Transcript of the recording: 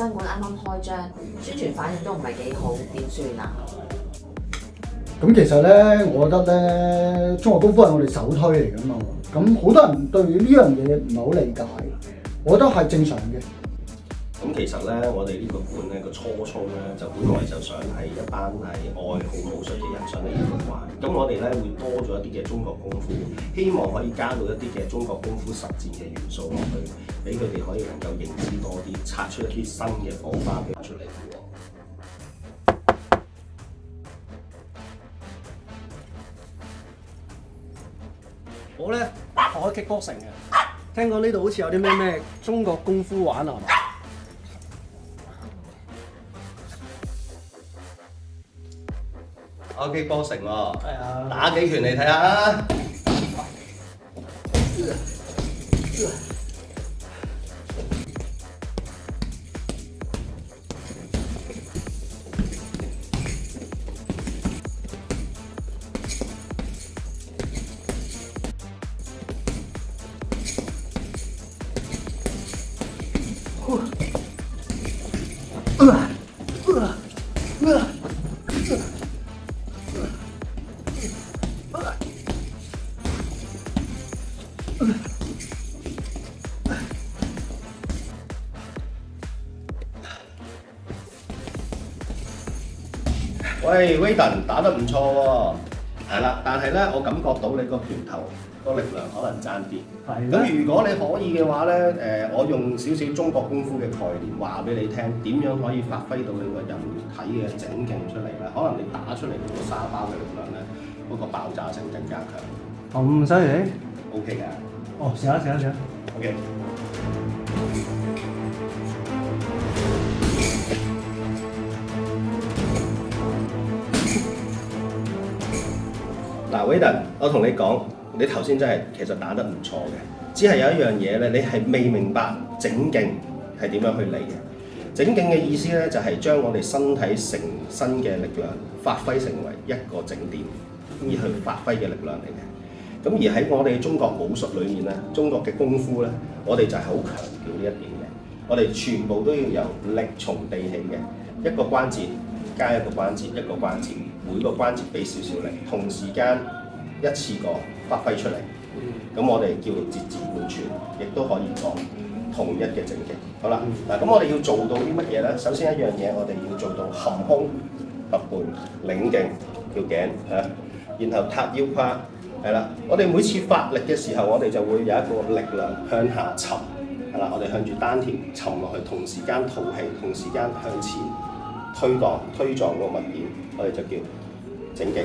身館啱啱開張，宣傳反應都唔係幾好，點算啊？咁其實咧，我覺得咧，中國功夫係我哋首推嚟㗎嘛。咁好多人對呢樣嘢唔係好理解，我覺得係正常嘅。咁其實咧，我哋呢個館咧個初衷咧，就本來就想係一班係愛好武術嘅人上嚟呢度玩。咁我哋咧會多咗一啲嘅中國功夫，希望可以加到一啲嘅中國功夫實戰嘅元素落去，俾佢哋可以能夠認知多啲，擦出一啲新嘅火花俾出嚟嘅。我咧學 kickboxing 嘅，聽講呢度好似有啲咩中國功夫玩啊，係嘛？我 kickboxing 喎，係啊，打幾拳嚟睇下啊！喂 ，Wayden 打得唔錯喎，係啦，但係咧，我感覺到你個拳頭個力量可能爭啲。係咁如果你可以嘅話咧，我用少少中國功夫嘅概念話俾你聽，點樣可以發揮到你個人體嘅整勁出嚟咧？可能你打出嚟嗰個沙包嘅力量咧，嗰個爆炸性更加強。咁犀利 OK 嘅。哦，試下。 OK。嗱 ，Wayden，我同你講，你頭先真係其實打得唔錯嘅，只係有一樣嘢咧，你係未明白整勁係點樣去嚟嘅。整勁嘅意思咧，就係將我哋身體成身嘅力量發揮成為一個整點，而去發揮嘅力量嚟嘅。咁而喺我哋中國武術裏面咧，中國嘅功夫咧，我哋就係好強調呢一點嘅。我哋全部都要由力從地起嘅，一個關節加一個關節，一個關節，每個關節俾少少力，同時間一次過發揮出嚟。咁我哋叫節節貫穿，亦都可以講統一嘅整勁。好啦，嗱咁我哋要做到啲乜嘢咧？首先一樣嘢，我哋要做到含胸拔背領勁條頸嚇，然後塌腰胯係啦。我哋每次發力嘅時候，我哋就會有一個力量向下沉係啦。我哋向住丹田沉落去，同時間吐氣，同時間向前推撞個物件，我哋就叫整勁。